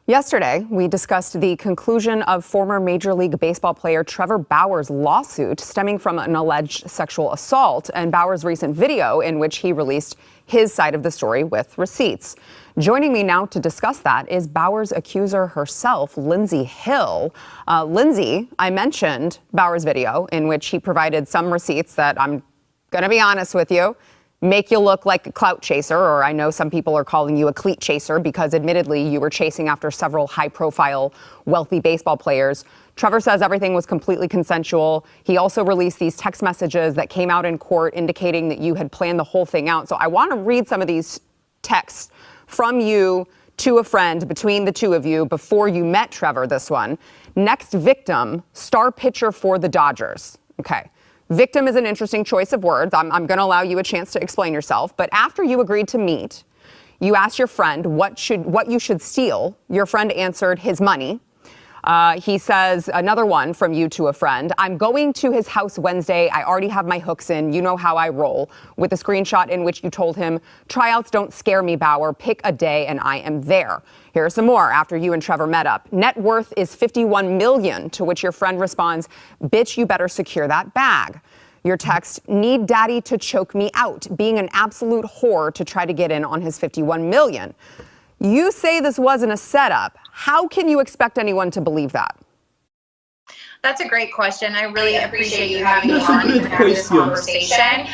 Yesterday, we discussed the conclusion of former Major League Baseball player Trevor Bauer's lawsuit stemming from an alleged sexual assault and Bauer's recent video in which he released his side of the story with receipts. Joining me now to discuss that is Bauer's accuser herself, Lindsey Hill. Lindsey, I mentioned Bauer's video in which he provided some receipts that, I'm going to be honest with you, make you look like a clout chaser, or I know some people are calling you a cleat chaser because admittedly you were chasing after several high-profile, wealthy baseball players. Trevor says everything was completely consensual. He also released these text messages that came out in court indicating that you had planned the whole thing out. So I want to read some of these texts from you to a friend between the two of you before you met Trevor, this one. Next victim, star pitcher for the Dodgers. Okay. Victim is an interesting choice of words. I'm going to allow you a chance to explain yourself. But after you agreed to meet, you asked your friend what you should steal. Your friend answered his money. He says, another one from you to a friend, I'm going to his house Wednesday. I already have my hooks in. You know how I roll. With a screenshot in which you told him, tryouts don't scare me, Bauer. Pick a day and I am there. Here are some more after you and Trevor met up. Net worth is $51 million, to which your friend responds, bitch, you better secure that bag. Your text, need daddy to choke me out, being an absolute whore to try to get in on his $51 million. You say this wasn't a setup. How can you expect anyone to believe that? That's a great question. I really appreciate you having me on and having this conversation.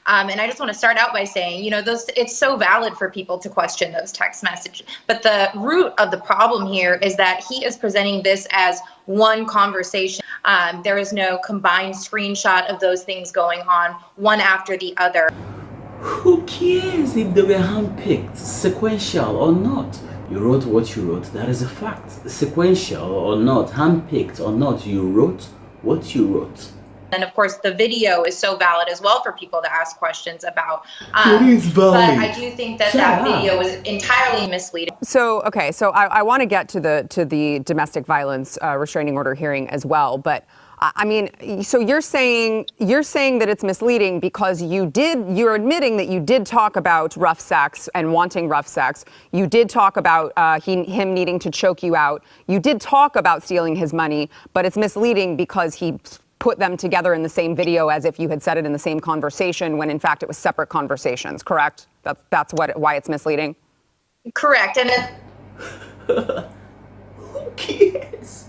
And I just want to start out by saying, it's so valid for people to question those text messages. But the root of the problem here is that he is presenting this as one conversation. There is no combined screenshot of those things going on, one after the other. Who cares if they were handpicked, sequential or not? You wrote what you wrote, that is a fact. Sequential or not, handpicked or not, you wrote what you wrote. And of course, the video is so valid as well for people to ask questions about. It is valid. But I do think that that video was entirely misleading. So I want to get to the domestic violence restraining order hearing as well. But I mean, so you're saying that it's misleading because you're admitting that you did talk about rough sex and wanting rough sex. You did talk about him needing to choke you out. You did talk about stealing his money, but it's misleading because he put them together in the same video as if you had said it in the same conversation when in fact it was separate conversations, correct? That's why it's misleading? Correct. And who cares?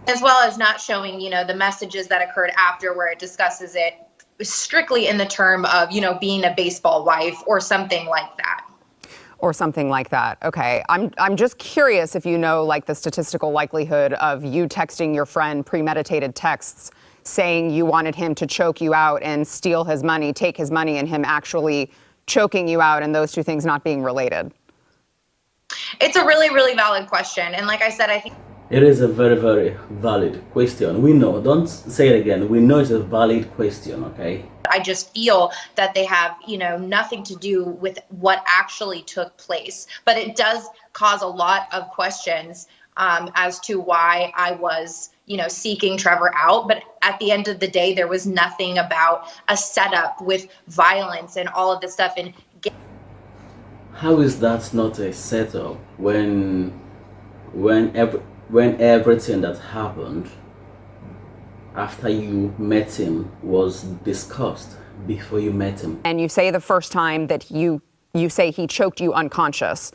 As well as not showing, the messages that occurred after where it discusses it strictly in the term of, being a baseball wife or something like that. Or something like that. Okay. I'm just curious if you know, like, the statistical likelihood of you texting your friend premeditated texts saying you wanted him to choke you out and steal his money, take his money, and him actually choking you out, and those two things not being related. It's a really, really valid question. And like I said, I think it is a very, very valid question. We know, don't say it again. We know it's a valid question, okay? I just feel that they have, nothing to do with what actually took place. But it does cause a lot of questions as to why I was, seeking Trevor out. But at the end of the day, there was nothing about a setup with violence and all of this stuff. And how is that not a setup when everything that happened after you met him was discussed before you met him? And you say the first time that you say he choked you unconscious.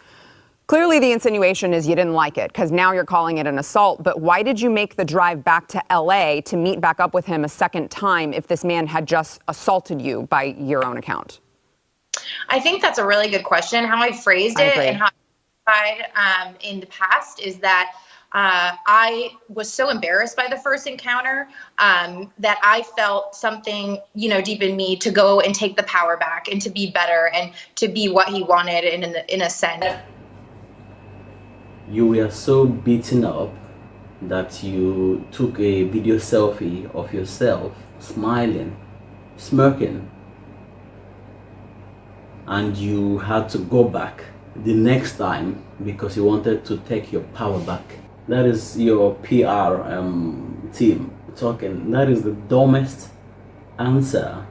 Clearly the insinuation is you didn't like it because now you're calling it an assault. But why did you make the drive back to LA to meet back up with him a second time if this man had just assaulted you by your own account? I think that's a really good question. How I phrased it and how I in the past is that I was so embarrassed by the first encounter that I felt something, deep in me to go and take the power back and to be better and to be what he wanted in a sense. You were so beaten up that you took a video selfie of yourself smiling, smirking, and you had to go back the next time because you wanted to take your power back. That is your PR team talking. That is the dumbest answer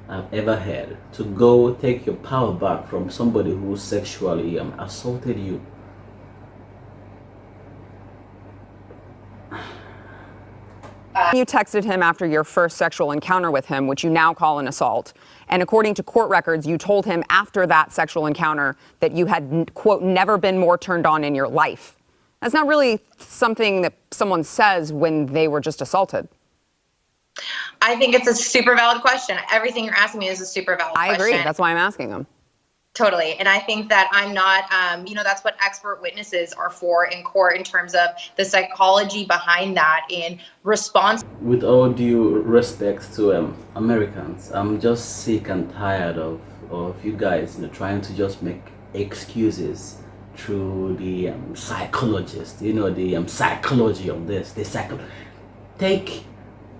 I've ever heard. To go take your power back from somebody who sexually assaulted you. You texted him after your first sexual encounter with him, which you now call an assault. And according to court records, you told him after that sexual encounter that you had, quote, never been more turned on in your life. That's not really something that someone says when they were just assaulted. I think it's a super valid question. Everything you're asking me is a super valid question. I agree. That's why I'm asking him. Totally. And I think that I'm not, that's what expert witnesses are for in court in terms of the psychology behind that in response. With all due respect to Americans, I'm just sick and tired of you guys trying to just make excuses through the psychologist, the psychology of this. Take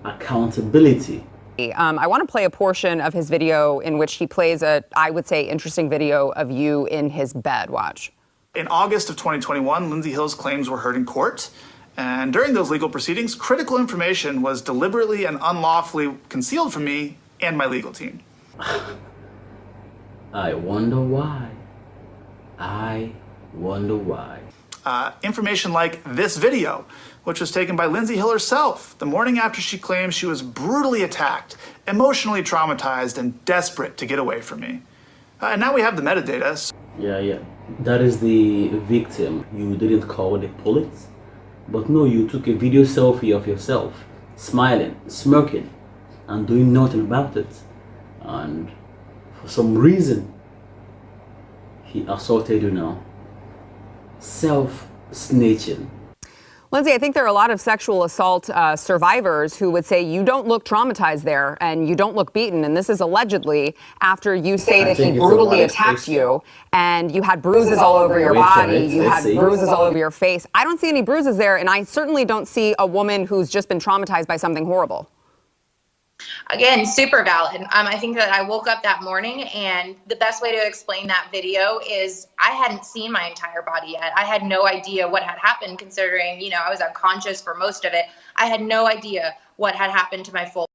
accountability. I want to play a portion of his video in which he plays I would say, interesting video of you in his bed. Watch. In August of 2021, Lindsey Hill's claims were heard in court. And during those legal proceedings, critical information was deliberately and unlawfully concealed from me and my legal team. I wonder why. Information like this video, which was taken by Lindsey Hill herself the morning after she claimed she was brutally attacked, emotionally traumatized, and desperate to get away from me. And now we have the metadata. Yeah. That is the victim. You didn't call the police. But no, you took a video selfie of yourself, smiling, smirking, and doing nothing about it. And for some reason, he assaulted you now. Self-snitching. Lindsey, I think there are a lot of sexual assault survivors who would say you don't look traumatized there and you don't look beaten. And this is allegedly after you say that he brutally attacked you and you had bruises all over your body. You had bruises all over your face. I don't see any bruises there. And I certainly don't see a woman who's just been traumatized by something horrible. Again, super valid. I think that I woke up that morning and the best way to explain that video is I hadn't seen my entire body yet. I had no idea what had happened considering, I was unconscious for most of it. I had no idea what had happened to my full